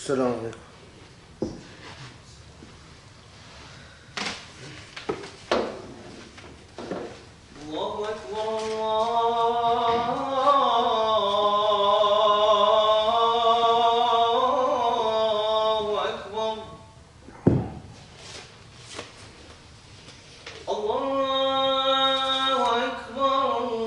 السلام عليكم. الله أكبر الله أكبر الله أكبر الله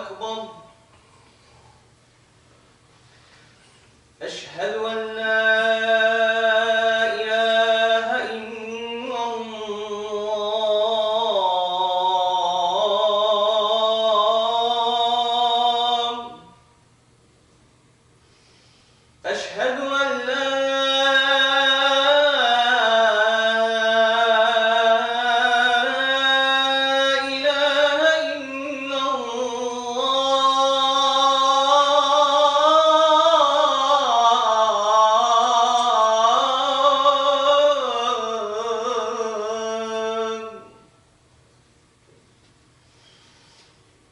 أكبر. أشهد أن لا إله إلا الله. أشهد أن لا إله إلا الله.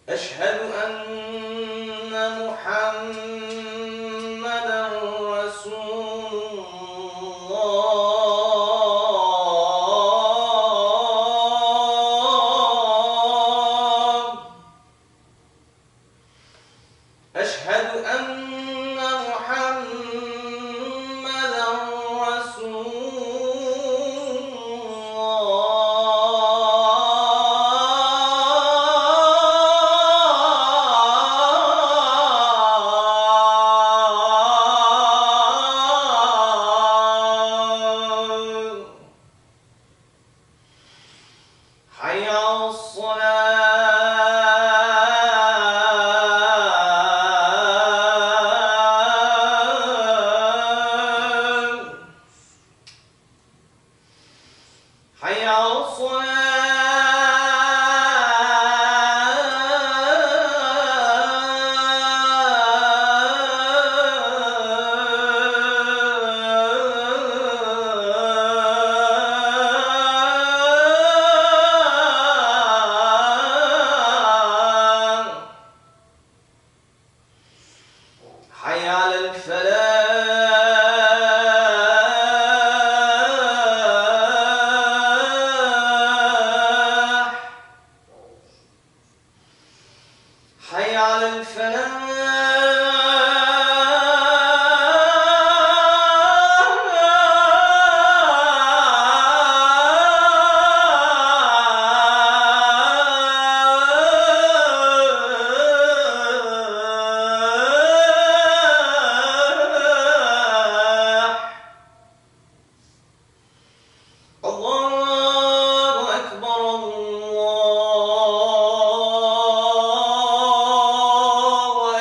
أشهد أن محمدًا رسول الله. أشهد أن محمدًا رسول الله. حي على الصلاة. حي على الصلاة. حي على الفلاح. حي على الفلاح. الله أكبر الله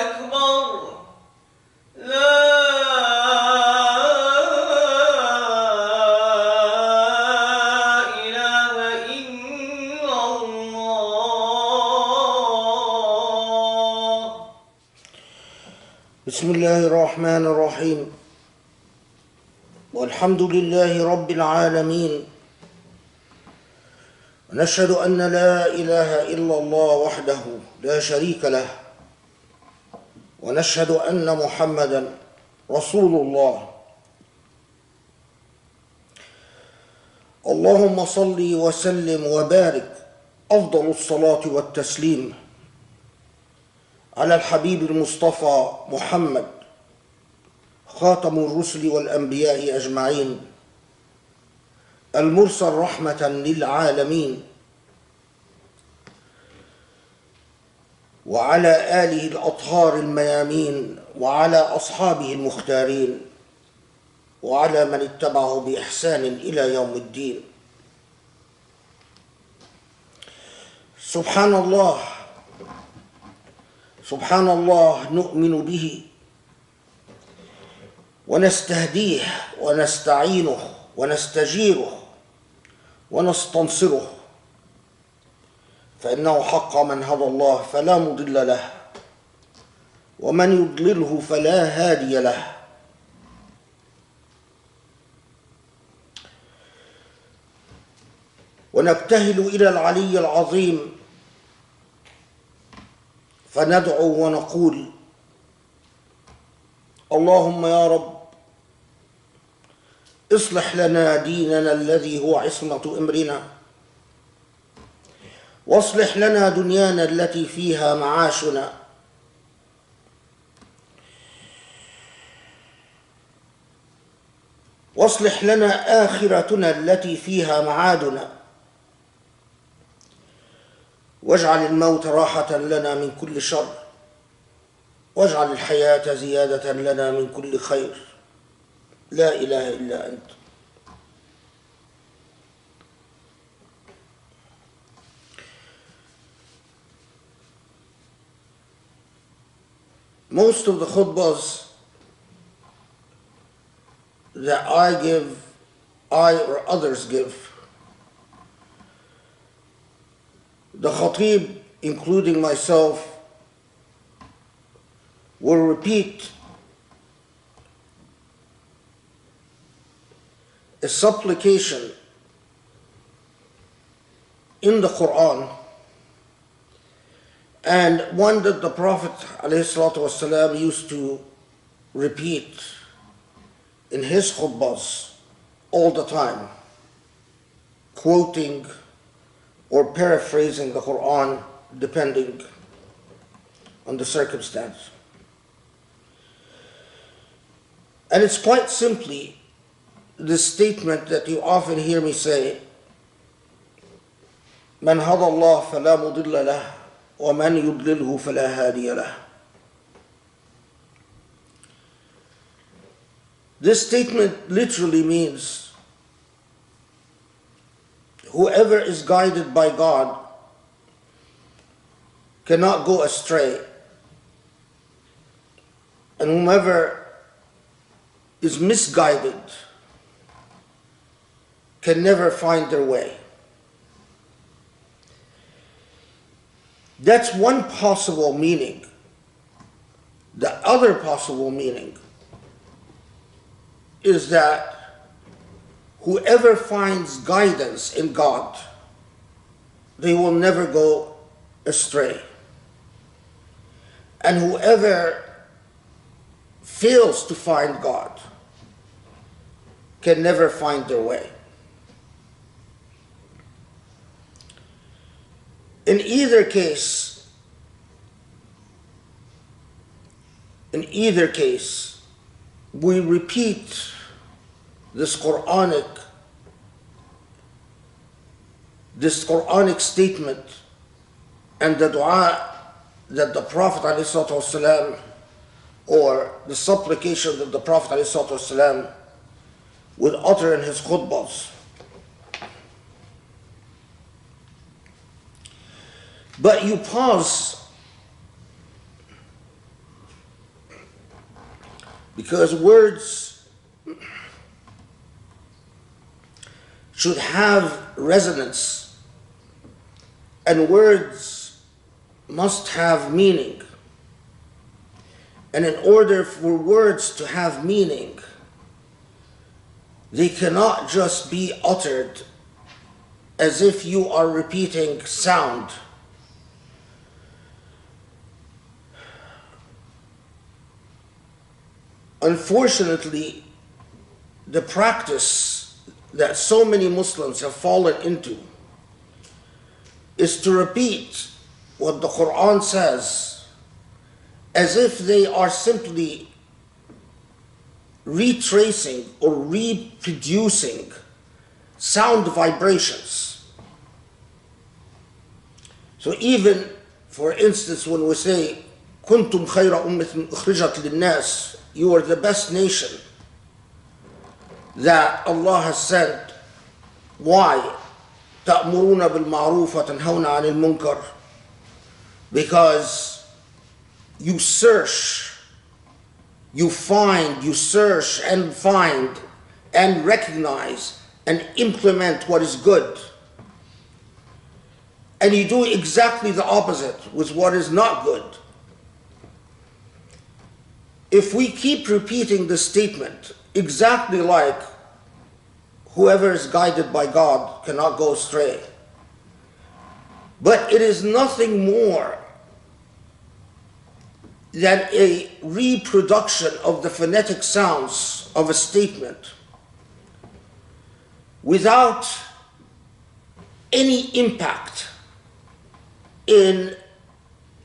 أكبر. لا إله إلا الله. بسم الله الرحمن الرحيم. والحمد لله رب العالمين، ونشهد أن لا إله إلا الله وحده لا شريك له، ونشهد أن محمدا رسول الله. اللهم صل وسلم وبارك أفضل الصلاة والتسليم على الحبيب المصطفى محمد خاتم الرسل والأنبياء أجمعين، المرسل رحمة للعالمين، وعلى آله الأطهار الميامين، وعلى أصحابه المختارين، وعلى من اتبعه بإحسان إلى يوم الدين. سبحان الله سبحان الله، نؤمن به ونستهديه ونستعينه ونستجيره ونستنصره، فإنه حق من هدى الله فلا مضل له، ومن يضلله فلا هادي له. ونبتهل إلى العلي العظيم فندعو ونقول اللهم يا رب اصلح لنا ديننا الذي هو عصمة أمرنا، واصلح لنا دنيانا التي فيها معاشنا، واصلح لنا آخرتنا التي فيها معادنا، واجعل الموت راحة لنا من كل شر، واجعل الحياة زيادة لنا من كل خير، لا إله إلا أنت. Most of the khutbahs that I or others give, the khatib, including myself, will repeat a supplication in the Quran, and one that the Prophet ﷺ used to repeat in his khutbahs all the time, quoting or paraphrasing the Quran depending on the circumstance. And it's quite simply this statement that you often hear me say, من هدى الله فلا مضل له ومن يضلله فلا هادي له. This statement literally means whoever is guided by God cannot go astray, and whomever is misguided can never find their way. That's one possible meaning. The other possible meaning is that whoever finds guidance in God, they will never go astray. And whoever fails to find God can never find their way. In either case, we repeat this Quranic statement and the dua that the Prophet ﷺ, or the supplication that the Prophet ﷺ would utter in his khutbahs. But you pause because words should have resonance, and words must have meaning. And in order for words to have meaning, they cannot just be uttered as if you are repeating sound. Unfortunately, the practice that so many Muslims have fallen into is to repeat what the Quran says as if they are simply retracing or reproducing sound vibrations. So even, for instance, when we say كنتم خير أمة أخرجت للناس, you are the best nation that Allah has sent. Why? تأمرون بالمعروف وتنهون عن المنكر. Because you search, you search and find and recognize and implement what is good. And you do exactly the opposite with what is not good. If we keep repeating the statement exactly like whoever is guided by God cannot go astray. But it is nothing more than a reproduction of the phonetic sounds of a statement without any impact in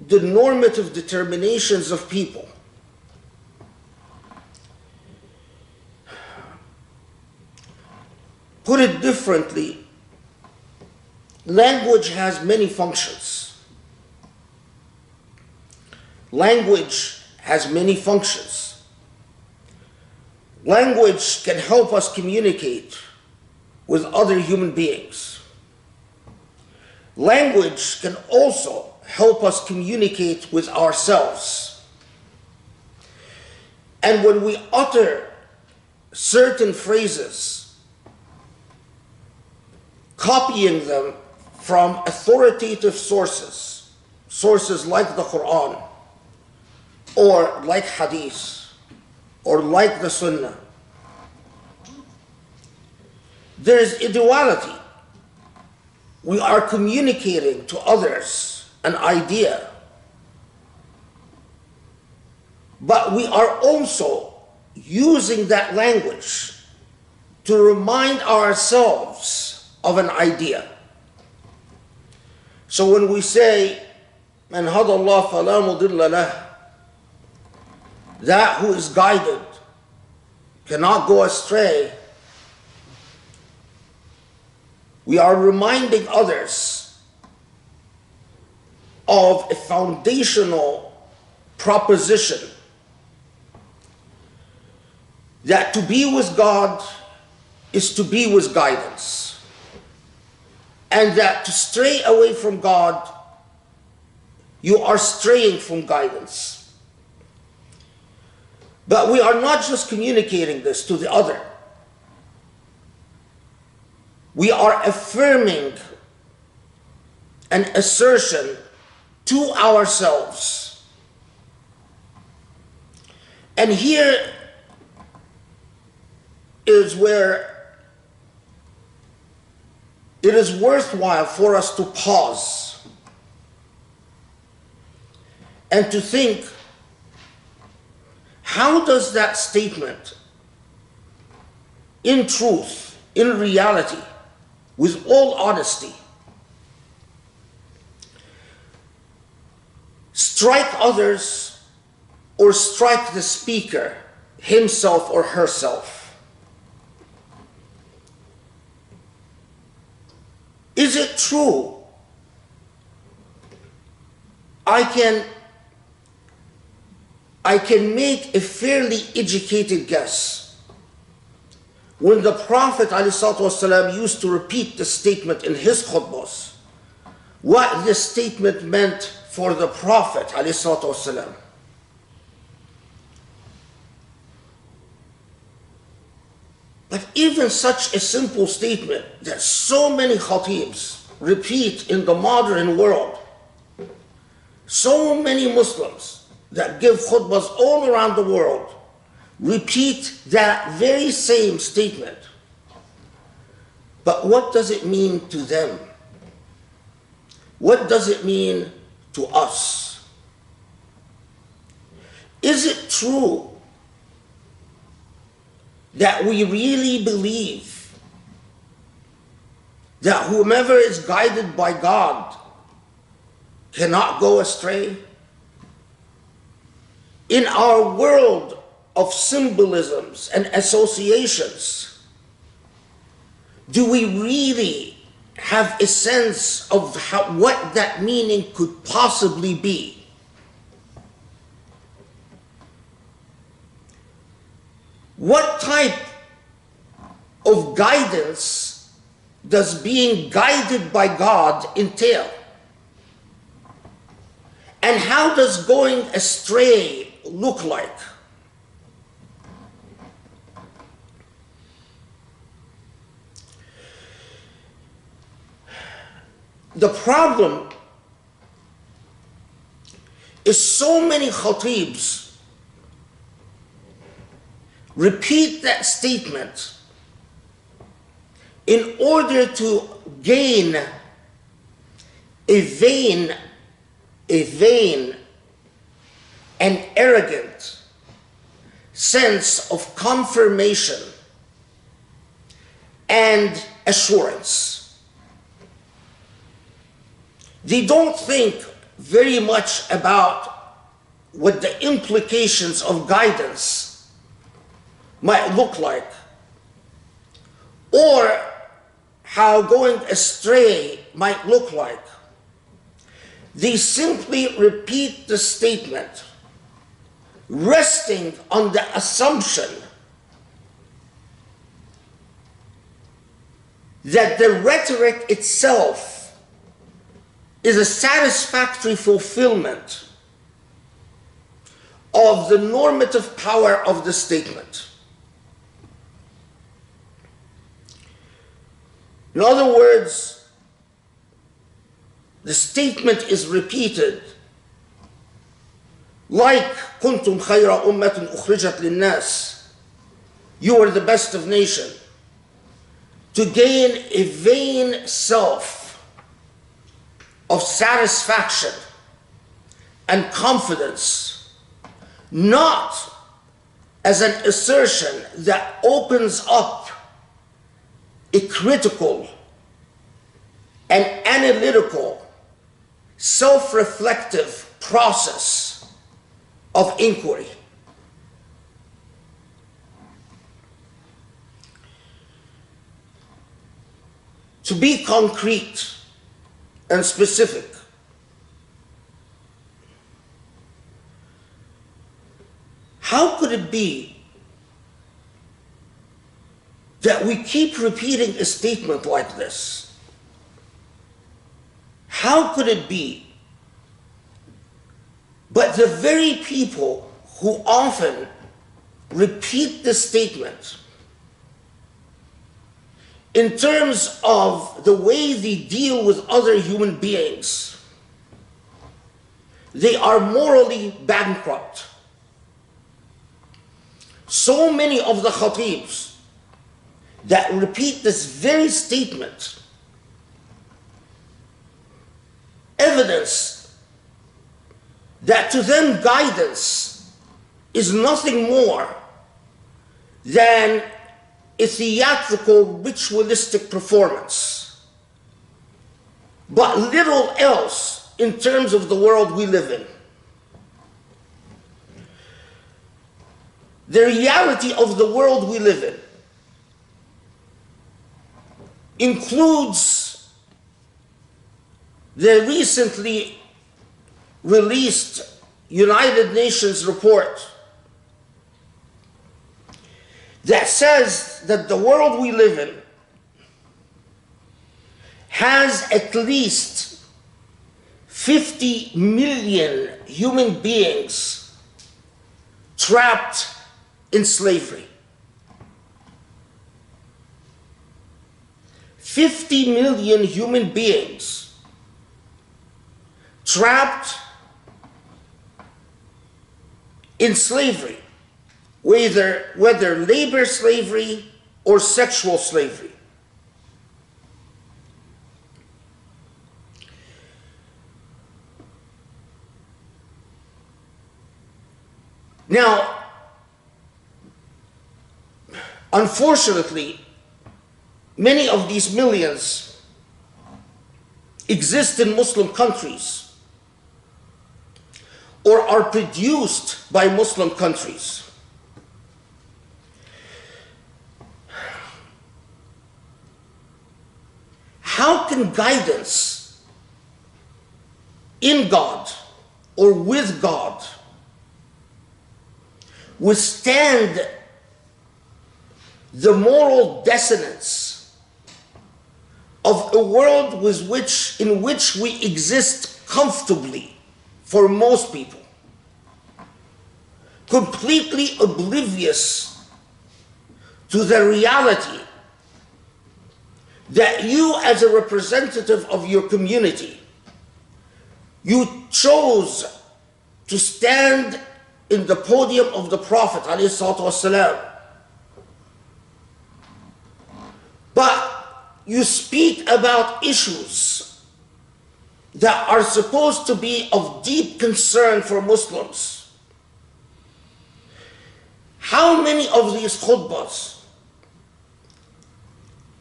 the normative determinations of people. Put it differently, language has many functions. Language has many functions. Language can help us communicate with other human beings. Language can also help us communicate with ourselves. And when we utter certain phrases, copying them from authoritative sources, sources like the Quran, or like Hadith, or like the Sunnah, there is a duality. We are communicating to others an idea, but we are also using that language to remind ourselves of an idea. So when we say, "Man hada Allah fala mudilla lah," that who is guided cannot go astray, we are reminding others of a foundational proposition that to be with God is to be with guidance, and that to stray away from God, you are straying from guidance. But we are not just communicating this to the other. We are affirming an assertion to ourselves. And here is where it is worthwhile for us to pause and to think, how does that statement, in truth, in reality, with all honesty, strike others or strike the speaker, himself or herself? Is it true? I can make a fairly educated guess. When the Prophet ﷺ used to repeat the statement in his khutbahs, what this statement meant for the Prophet ﷺ. But even such a simple statement that so many khatibs repeat in the modern world, so many Muslims that give khutbahs all around the world repeat that very same statement. But what does it mean to them? What does it mean to us? Is it true that we really believe that whomever is guided by God cannot go astray? In our world of symbolisms and associations, do we really have a sense of what that meaning could possibly be? What type of guidance does being guided by God entail? And how does going astray look like? The problem is so many khatibs repeat that statement in order to gain a vain and arrogant sense of confirmation and assurance. They don't think very much about what the implications of guidance might look like, or how going astray might look like. They simply repeat the statement, resting on the assumption that the rhetoric itself is a satisfactory fulfillment of the normative power of the statement. In other words, the statement is repeated like كنتم خير أمة أخرجت للناس, you are the best of nation, to gain a vain self of satisfaction and confidence, not as an assertion that opens up a critical and analytical, self-reflective process of inquiry. To be concrete and specific, how could it be that we keep repeating a statement like this? How could it be? But the very people who often repeat this statement in terms of the way they deal with other human beings, they are morally bankrupt. So many of the khatibs that repeat this very statement evidence that to them guidance is nothing more than a theatrical, ritualistic performance, but little else in terms of the world we live in. The reality of the world we live in includes the recently released United Nations report that says that the world we live in has at least 50 million human beings trapped in slavery. 50 million human beings trapped in slavery, whether labor slavery or sexual slavery. Now, unfortunately, many of these millions exist in Muslim countries or are produced by Muslim countries. How can guidance in God or with God withstand the moral dissonance of a world in which we exist comfortably for most people, completely oblivious to the reality that you, as a representative of your community, you chose to stand in the podium of the Prophet ﷺ. But you speak about issues that are supposed to be of deep concern for Muslims, how many of these khutbahs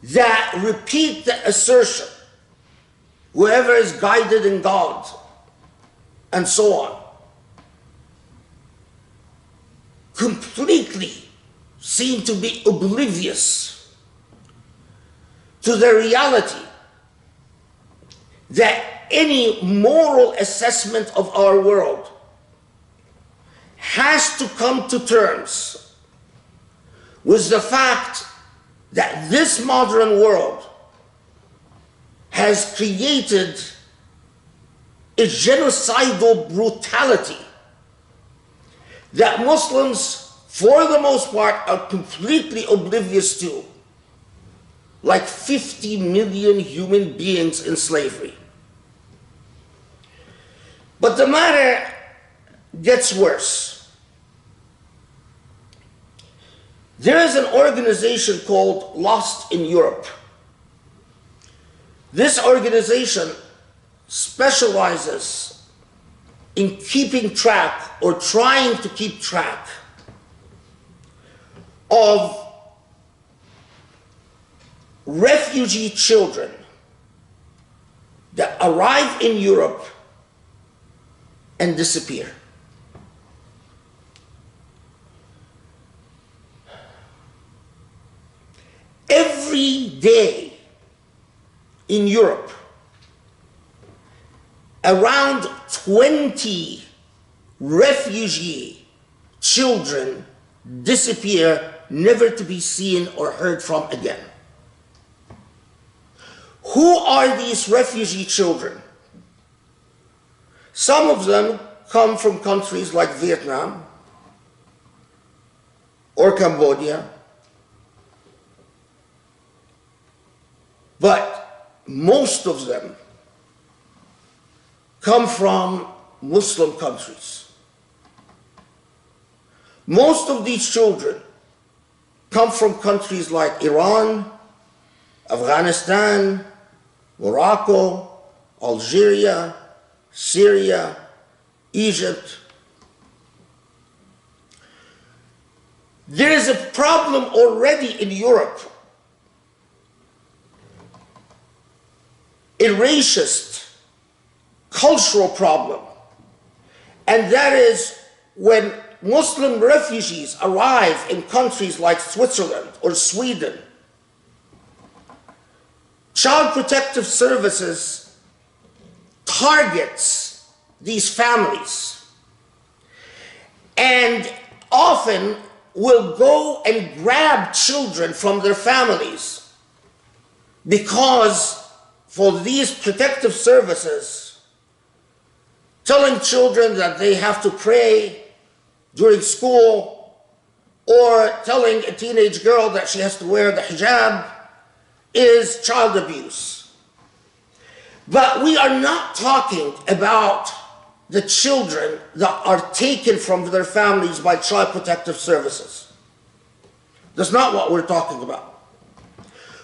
that repeat the assertion, whoever is guided in God, and so on, completely seem to be oblivious to the reality that any moral assessment of our world has to come to terms with the fact that this modern world has created a genocidal brutality that Muslims, for the most part, are completely oblivious to, like 50 million human beings in slavery. But the matter gets worse. There is an organization called Lost in Europe. This organization specializes in keeping track or trying to keep track of refugee children that arrive in Europe and disappear. Every day in Europe, around 20 refugee children disappear, never to be seen or heard from again. Who are these refugee children? Some of them come from countries like Vietnam or Cambodia, but most of them come from Muslim countries. Most of these children come from countries like Iran, Afghanistan, Morocco, Algeria, Syria, Egypt. There is a problem already in Europe, a racist, cultural problem, and that is when Muslim refugees arrive in countries like Switzerland or Sweden, Child Protective Services targets these families and often will go and grab children from their families, because for these protective services, telling children that they have to pray during school, or telling a teenage girl that she has to wear the hijab, is child abuse. But we are not talking about the children that are taken from their families by Child Protective Services. That's not what we're talking about.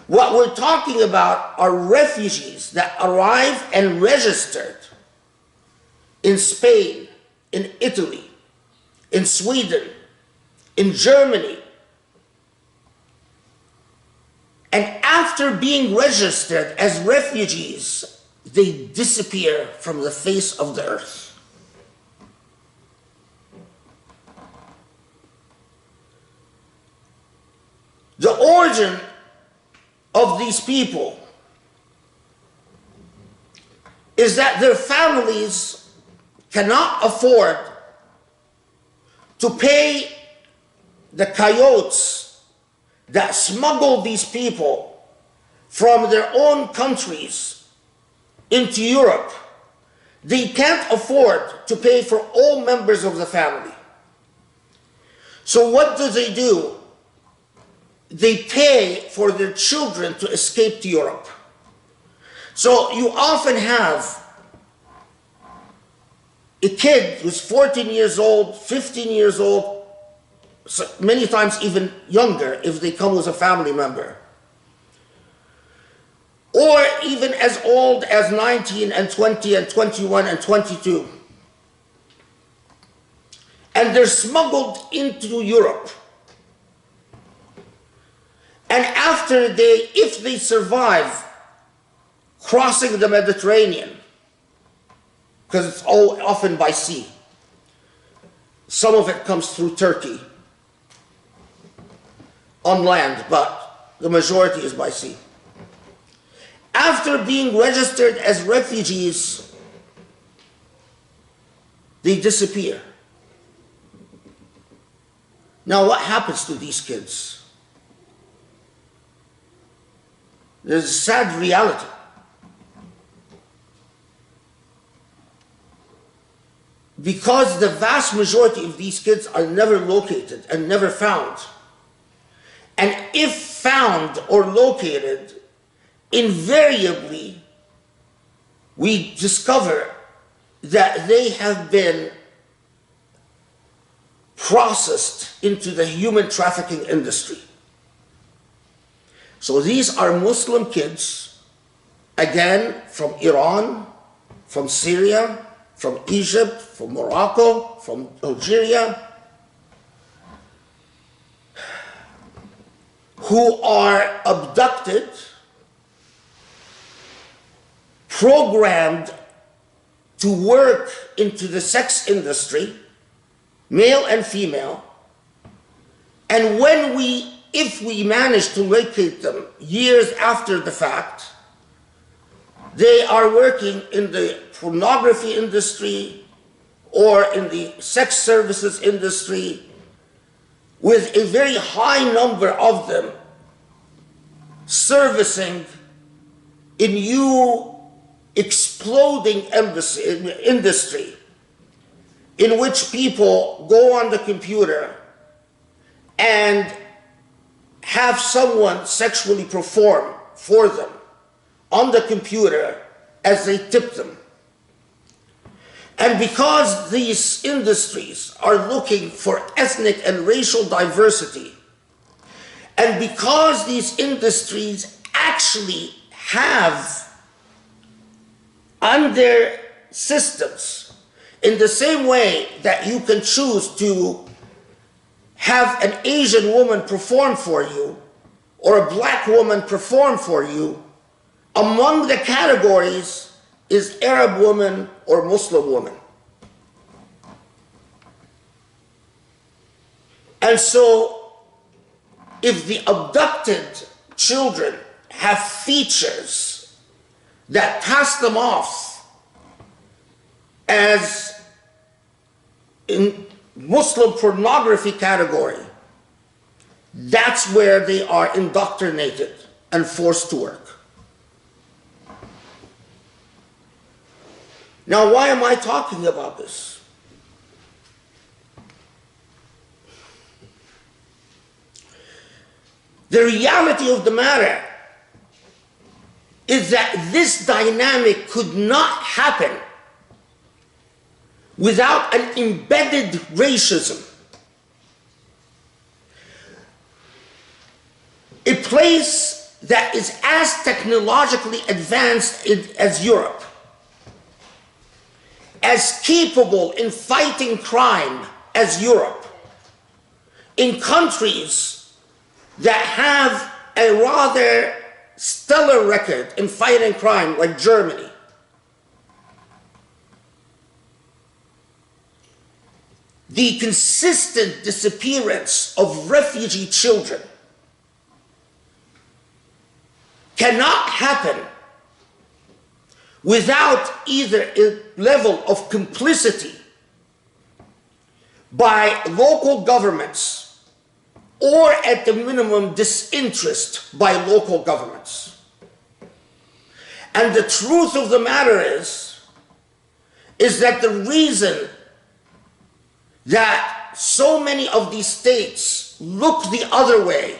What we're talking about are refugees that arrive and registered in Spain, in Italy, in Sweden, in Germany. And after being registered as refugees, they disappear from the face of the earth. The origin of these people is that their families cannot afford to pay the coyotes that smuggle these people from their own countries into Europe. They can't afford to pay for all members of the family. So what do? They pay for their children to escape to Europe. So you often have a kid who's 14 years old, 15 years old, many times even younger if they come with a family member, or even as old as 19 and 20 and 21 and 22. And they're smuggled into Europe. And if they survive crossing the Mediterranean, because it's all often by sea, some of it comes through Turkey on land, but the majority is by sea. After being registered as refugees, they disappear. Now, what happens to these kids? There's a sad reality. Because the vast majority of these kids are never located and never found. And if found or located, invariably we discover that they have been processed into the human trafficking industry. So these are Muslim kids, again, from Iran, from Syria, from Egypt, from Morocco, from Algeria, who are abducted, programmed to work into the sex industry, male and female, and if we manage to locate them years after the fact, they are working in the pornography industry or in the sex services industry, with a very high number of them servicing a new exploding industry in which people go on the computer and have someone sexually perform for them on the computer as they tip them. And because these industries are looking for ethnic and racial diversity, and because these industries actually have on their systems, in the same way that you can choose to have an Asian woman perform for you or a black woman perform for you, among the categories is Arab woman or Muslim woman. And so, if the abducted children have features that pass them off as in Muslim pornography category, that's where they are indoctrinated and forced to work. Now, why am I talking about this? The reality of the matter is that this dynamic could not happen without an embedded racism. A place that is as technologically advanced as Europe, as capable in fighting crime as Europe, in countries that have a rather stellar record in fighting crime like Germany, the consistent disappearance of refugee children cannot happen without either a level of complicity by local governments or at the minimum disinterest by local governments. And the truth of the matter is that the reason that so many of these states look the other way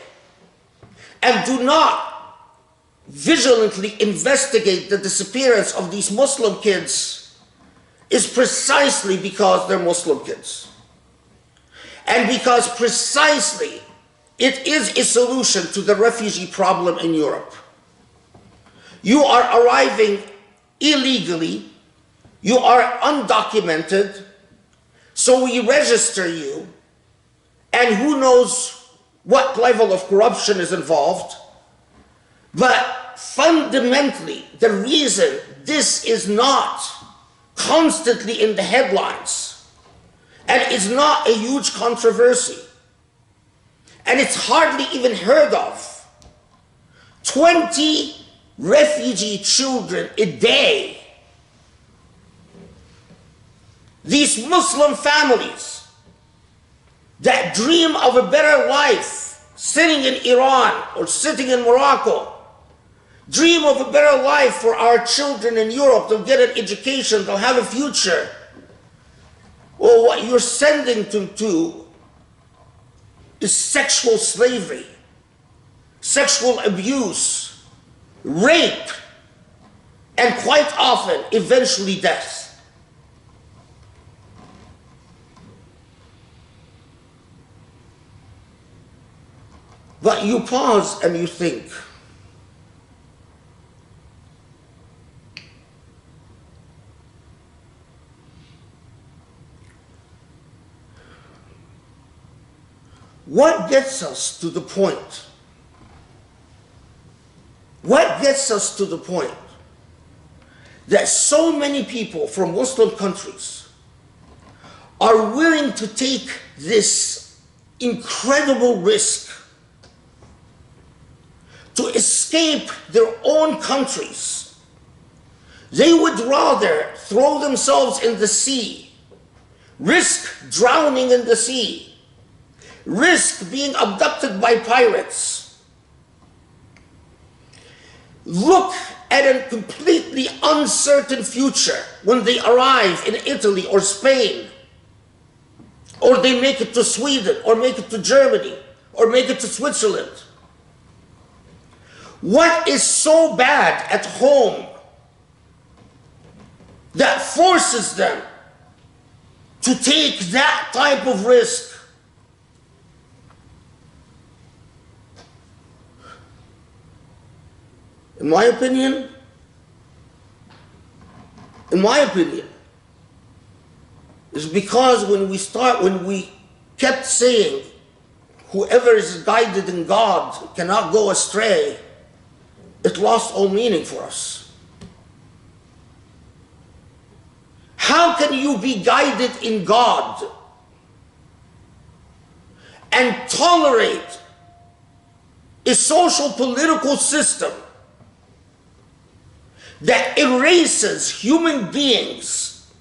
and do not vigilantly investigate the disappearance of these Muslim kids is precisely because they're Muslim kids. And because precisely it is a solution to the refugee problem in Europe. You are arriving illegally. You are undocumented. So we register you. And who knows what level of corruption is involved. But fundamentally, the reason this is not constantly in the headlines and is not a huge controversy, and it's hardly even heard of, 20 refugee children a day. These Muslim families that dream of a better life sitting in Iran or sitting in Morocco, dream of a better life for our children in Europe. They'll get an education, they'll have a future. Well, what you're sending them to is sexual slavery, sexual abuse, rape, and quite often, eventually death. But you pause and you think, what gets us to the point? What gets us to the point that so many people from Muslim countries are willing to take this incredible risk to escape their own countries? They would rather throw themselves in the sea, risk drowning in the sea, risk being abducted by pirates, look at a completely uncertain future when they arrive in Italy or Spain, or they make it to Sweden, or make it to Germany, or make it to Switzerland. What is so bad at home that forces them to take that type of risk? In my opinion, is because when we kept saying, whoever is guided in God cannot go astray, it lost all meaning for us. How can you be guided in God and tolerate a social political system that erases human beings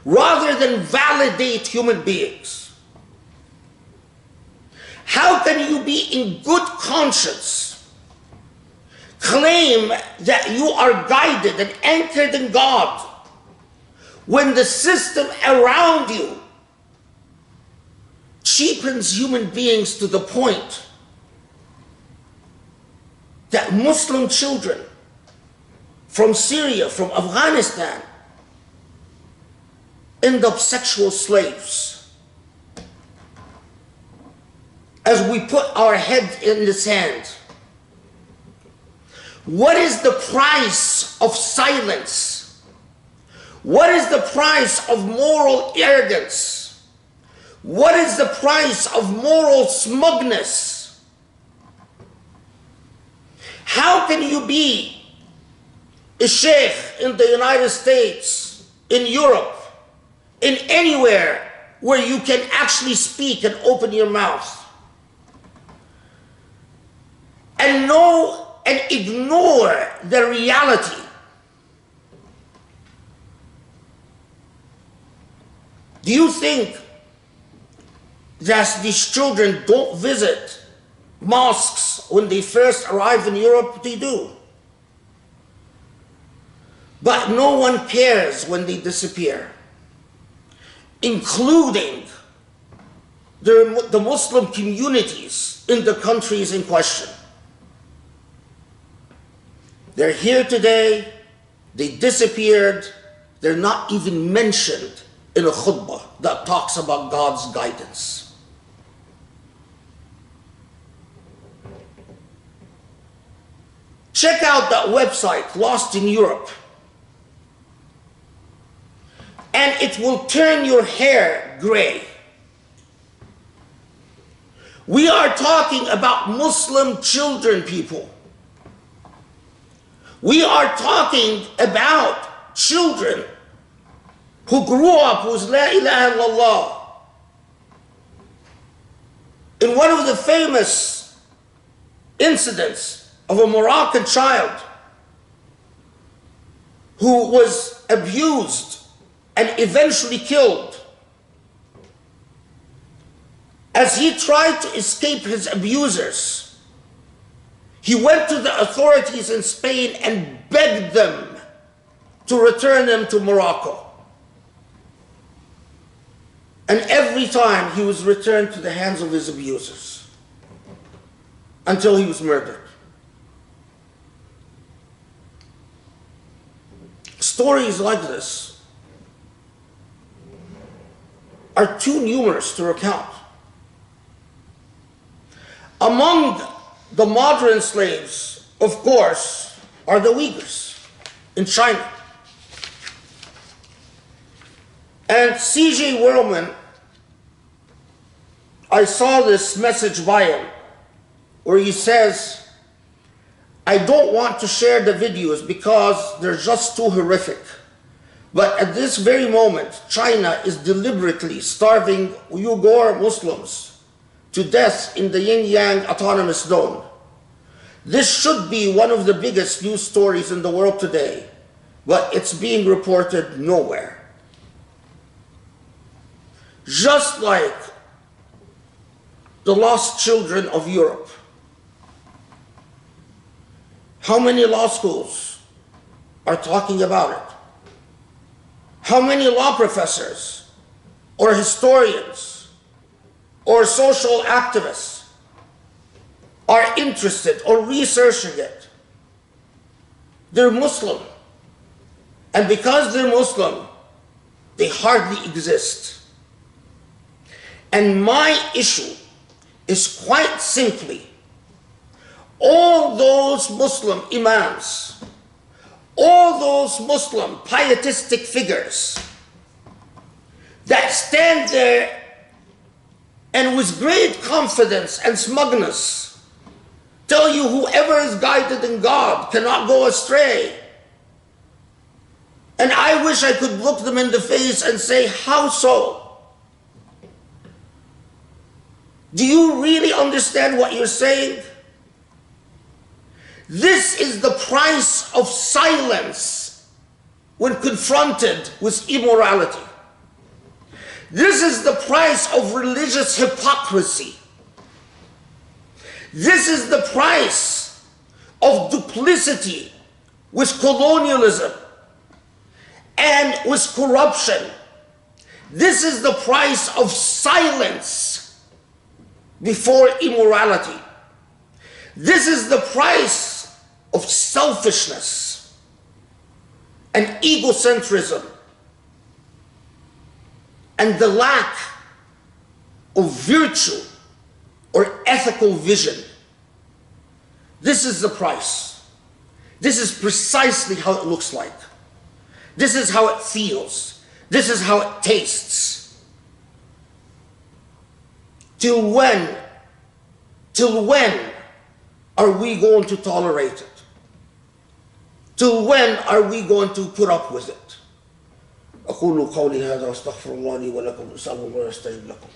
rather than validate human beings? How can you be in good conscience claim that you are guided and anchored in God when the system around you cheapens human beings to the point that Muslim children from Syria, from Afghanistan, end up sexual slaves as we put our head in the sand? What is the price of silence? What is the price of moral arrogance? What is the price of moral smugness? How can you be a sheikh in the United States, in Europe, in anywhere where you can actually speak and open your mouth, and know and ignore the reality? Do you think that these children don't visit mosques when they first arrive in Europe? They do. But no one cares when they disappear, including the Muslim communities in the countries in question. They're here today, they disappeared, they're not even mentioned in a khutbah that talks about God's guidance. Check out that website, Lost in Europe. And it will turn your hair gray. We are talking about Muslim children, people. We are talking about children who grew up with La ilaha illallah. In one of the famous incidents of a Moroccan child who was abused and eventually killed, as he tried to escape his abusers, he went to the authorities in Spain and begged them to return him to Morocco. And every time he was returned to the hands of his abusers until he was murdered. Stories like this are too numerous to recount. Among the modern slaves, of course, are the Uyghurs in China. And C.J. Werleman, I saw this message by him where he says, I don't want to share the videos because they're just too horrific. But at this very moment, China is deliberately starving Uyghur Muslims to death in the Xinjiang Autonomous Zone. This should be one of the biggest news stories in the world today, but it's being reported nowhere. Just like the lost children of Europe. How many law schools are talking about it? How many law professors or historians or social activists are interested or researching it? They're Muslim. And because they're Muslim, they hardly exist. And my issue is quite simply, all those Muslim imams, all those Muslim pietistic figures that stand there and with great confidence and smugness tell you whoever is guided in God cannot go astray. And I wish I could look them in the face and say, how so? Do you really understand what you're saying? This is the price of silence when confronted with immorality. This is the price of religious hypocrisy. This is the price of duplicity with colonialism and with corruption. This is the price of silence before immorality. This is the price of selfishness and egocentrism and the lack of virtue or ethical vision. This is the price. This is precisely how it looks like. This is how it feels. This is how it tastes. Till when are we going to tolerate it? Till when are we going to put up with it? أقول قولي هذا واستغفر الله لي ولكم أسأل الله يستجب لكم.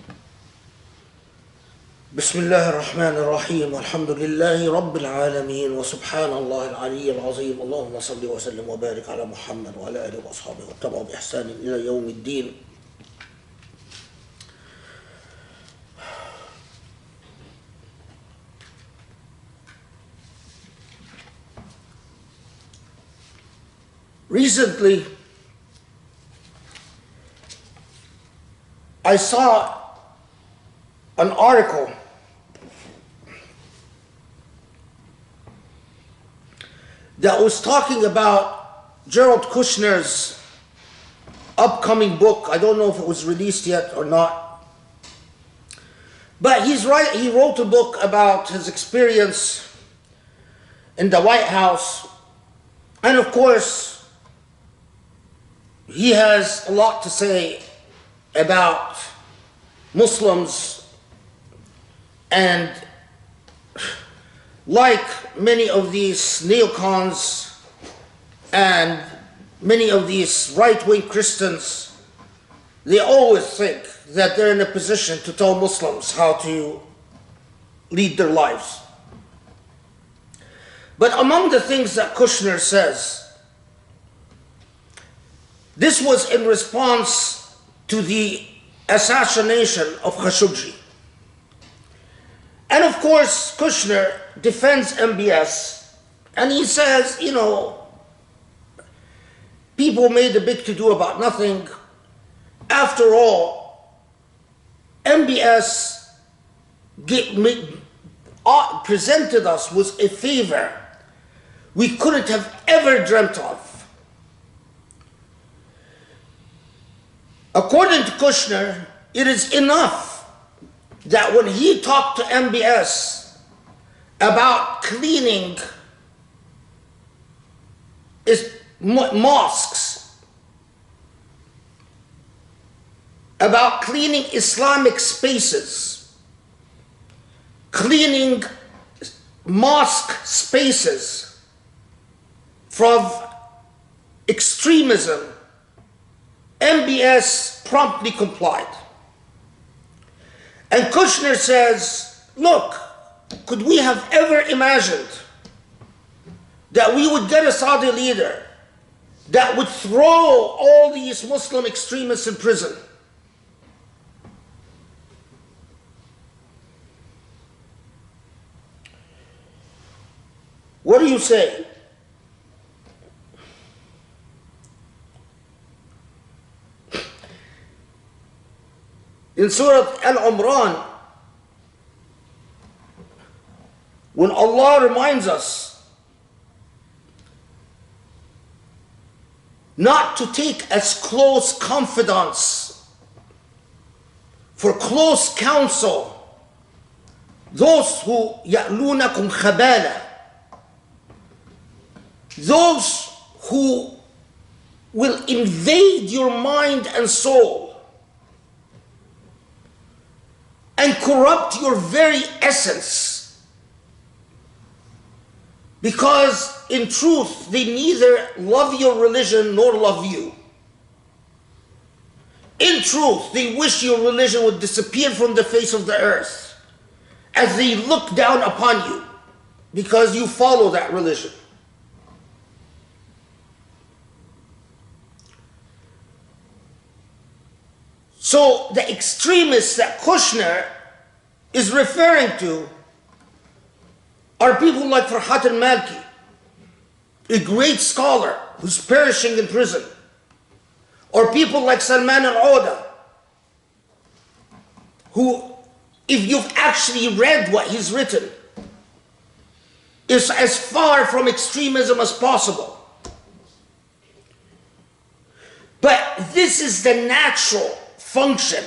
بسم الله الرحمن الرحيم والحمد لله رب العالمين وسبحان الله العلي العظيم اللهم صل وسلم وبارك على محمد وعلى آله وأصحابه واتبعوا بإحسان إلى يوم الدين. Recently, I saw an article that was talking about Jared Kushner's upcoming book. I don't know if it was released yet or not. But he wrote a book about his experience in the White House. And of course, he has a lot to say about Muslims, and like many of these neocons and many of these right-wing Christians, they always think that they're in a position to tell Muslims how to lead their lives. But among the things that Kushner says, this was in response to the assassination of Khashoggi. And of course, Kushner defends MBS, and he says, you know, people made a big to-do about nothing. After all, MBS presented us with a favor we couldn't have ever dreamt of. According to Kushner, it is enough that when he talked to MBS about cleaning mosques, about cleaning Islamic spaces, cleaning mosque spaces from extremism, MBS promptly complied. And Kushner says, look, could we have ever imagined that we would get a Saudi leader that would throw all these Muslim extremists in prison? What do you say? In Surah Al-Imran, when Allah reminds us not to take as close confidants, for close counsel, those who يَأْلُونَكُمْ خَبَالًا, those who will invade your mind and soul and corrupt your very essence, because in truth they neither love your religion nor love you. In truth, they wish your religion would disappear from the face of the earth as they look down upon you because you follow that religion. So the extremists that Kushner is referring to are people like Farhat al-Malki, a great scholar who's perishing in prison, or people like Salman al-Auda, who, if you've actually read what he's written, is as far from extremism as possible. But this is the natural function.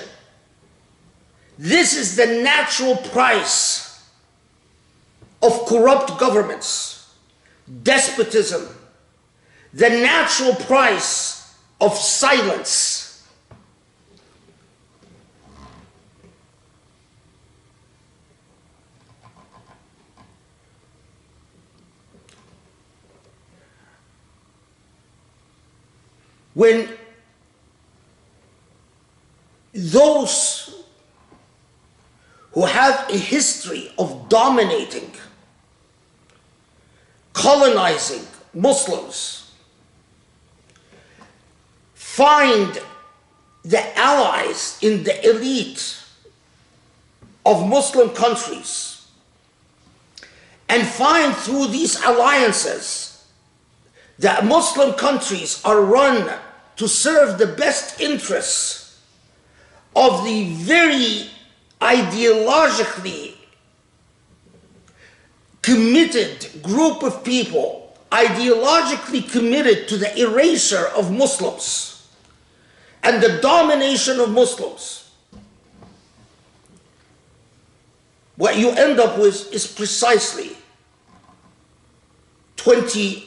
This is the natural price of corrupt governments, despotism, the natural price of silence. When those who have a history of dominating, colonizing Muslims find the allies in the elite of Muslim countries and find through these alliances that Muslim countries are run to serve the best interests of the very ideologically committed group of people, ideologically committed to the erasure of Muslims and the domination of Muslims. What you end up with is precisely 20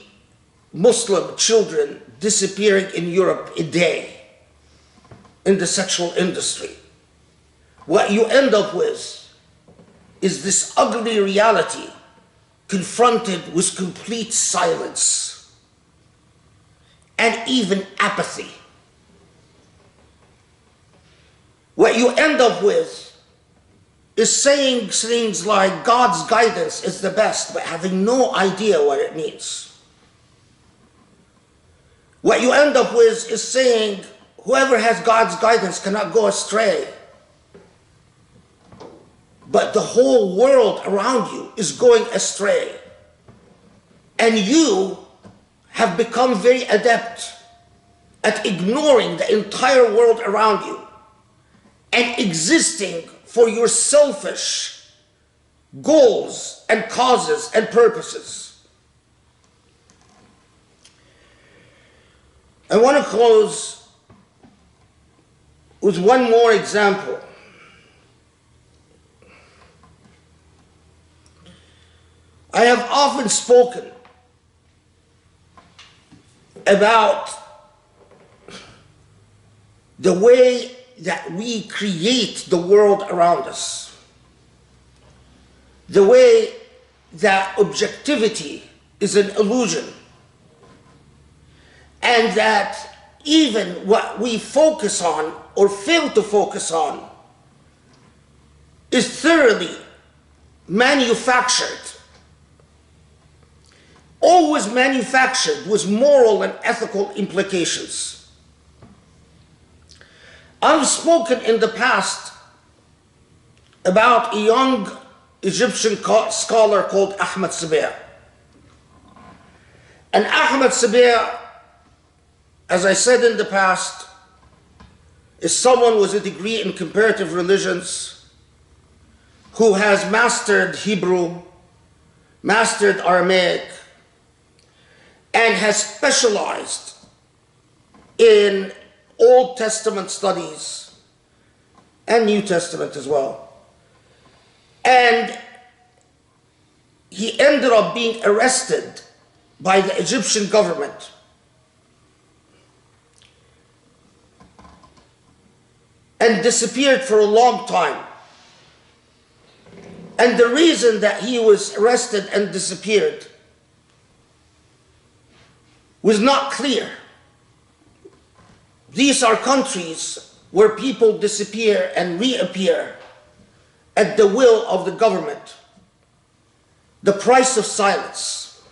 Muslim children disappearing in Europe a day in the sexual industry. What you end up with is this ugly reality confronted with complete silence and even apathy. What you end up with is saying things like God's guidance is the best, but having no idea what it means. What you end up with is saying whoever has God's guidance cannot go astray. But the whole world around you is going astray. And you have become very adept at ignoring the entire world around you and existing for your selfish goals and causes and purposes. I want to close with one more example. I have often spoken about the way that we create the world around us, the way that objectivity is an illusion, and that even what we focus on or fail to focus on is thoroughly manufactured, always manufactured with moral and ethical implications. I've spoken in the past about a young Egyptian scholar called Ahmed Sabih. And Ahmed Sabih, as I said in the past, is someone with a degree in comparative religions who has mastered Hebrew, mastered Aramaic, and has specialized in Old Testament studies and New Testament as well. And he ended up being arrested by the Egyptian government and disappeared for a long time. And the reason that he was arrested and disappeared was not clear. These are countries where people disappear and reappear at the will of the government. The price of silence.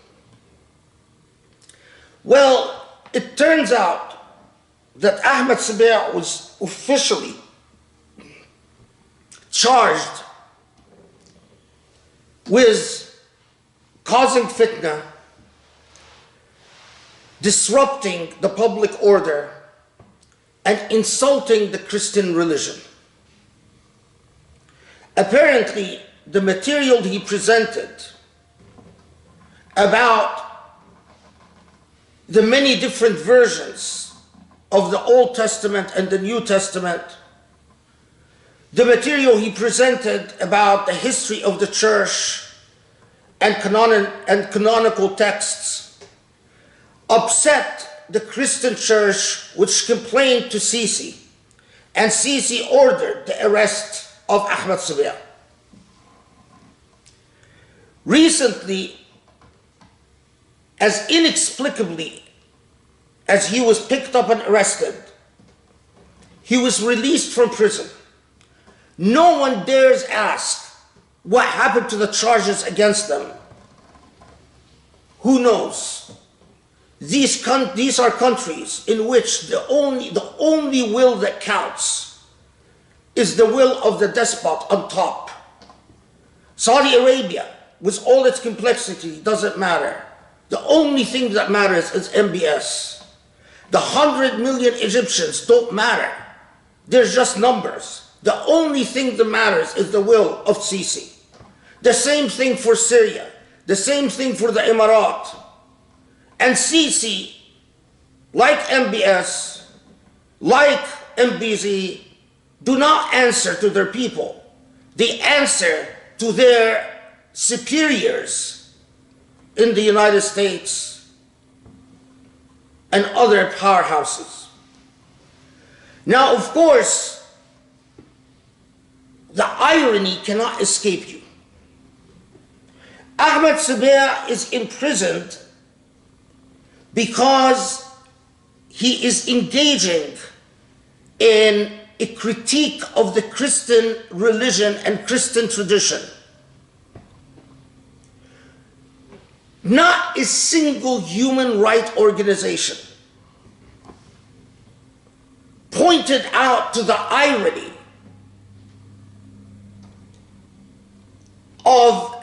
Well, it turns out that Ahmed Sabih was officially charged with causing fitna, disrupting the public order, and insulting the Christian religion. Apparently, the material he presented about the many different versions of the Old Testament and the New Testament, the material he presented about the history of the church and canonical texts, upset the Christian church, which complained to Sisi, and Sisi ordered the arrest of Ahmed Sabih. Recently, as inexplicably as he was picked up and arrested, he was released from prison. No one dares ask what happened to the charges against them. Who knows? These are countries in which the only will that counts is the will of the despot on top. Saudi Arabia, with all its complexity, doesn't matter. The only thing that matters is MBS. The 100 million Egyptians don't matter. They're just numbers. The only thing that matters is the will of Sisi. The same thing for Syria. The same thing for the Emirate. And Sisi, like MBS, like MBZ, do not answer to their people. They answer to their superiors in the United States and other powerhouses. Now, of course, the irony cannot escape you. Ahmed Sabih is imprisoned because he is engaging in a critique of the Christian religion and Christian tradition. Not a single human rights organization pointed out to the irony of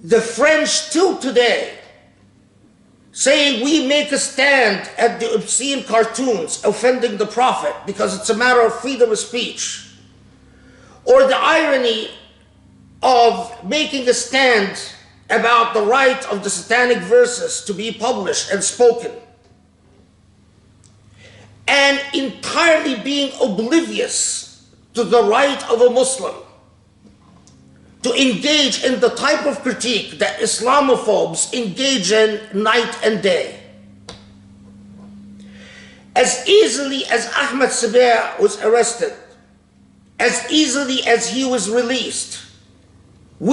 the French till today saying we make a stand at the obscene cartoons offending the Prophet because it's a matter of freedom of speech, or the irony of making a stand about the right of the satanic verses to be published and spoken, and entirely being oblivious to the right of a Muslim to engage in the type of critique that Islamophobes engage in night and day. As easily as Ahmed Sabih was arrested, as easily as he was released, it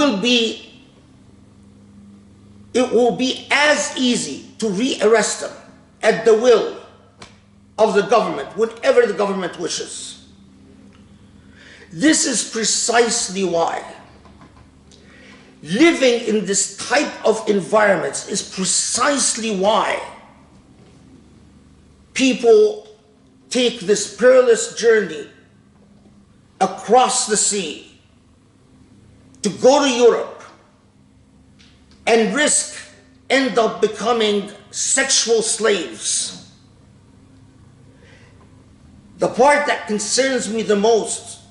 will be as easy to re-arrest him at the will of the government, whenever the government wishes. This is precisely why living in this type of environments is precisely why people take this perilous journey across the sea to go to Europe and end up becoming sexual slaves. The part that concerns me the most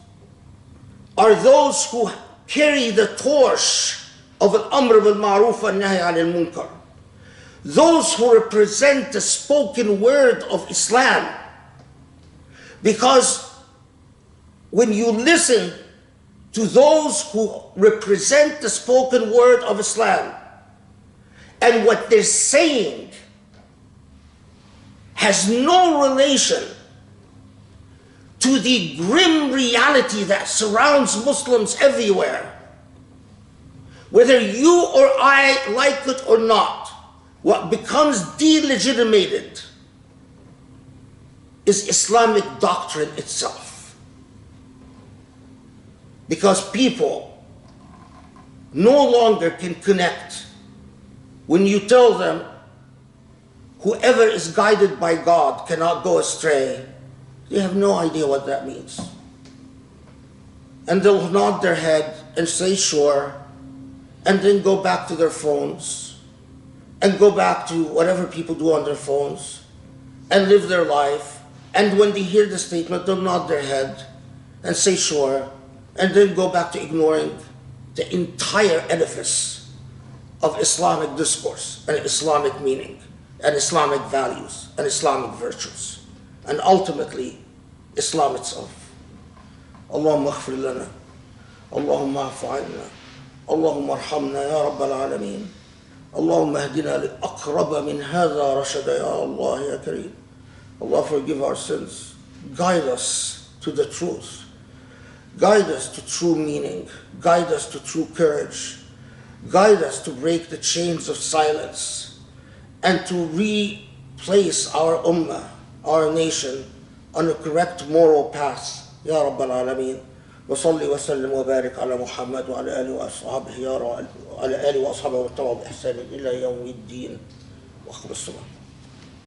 are those who carry the torch of al-amr bil-ma'ruf wa nahy anil munkar. Those who represent the spoken word of Islam. Because when you listen to those who represent the spoken word of Islam, and what they're saying has no relation to the grim reality that surrounds Muslims everywhere, whether you or I like it or not, what becomes delegitimated is Islamic doctrine itself. Because people no longer can connect when you tell them whoever is guided by God cannot go astray. They have no idea what that means. And they'll nod their head and say sure, and then go back to their phones and go back to whatever people do on their phones and live their life. And when they hear the statement, they'll nod their head and say sure, and then go back to ignoring the entire edifice of Islamic discourse and Islamic meaning and Islamic values and Islamic virtues, and ultimately Islam itself. Allahumma ighfir lana, Allahumma afu anna, Allahumma arhamna ya Rabbal Alameen, Allahumma ahdina li aqraba min hadha rashada ya Allah ya Kareem. Allah, forgive our sins, guide us to the truth, guide us to true meaning, guide us to true courage, guide us to break the chains of silence and to replace our ummah, our nation, on a correct moral path. Ya Rabbal Alameen. وصلي وسلم وبارك على محمد وعلى آله وأصحابه وعلى آله وأصحابه واتبعوا بإحسان إلى يوم الدين وأقم الصلاة.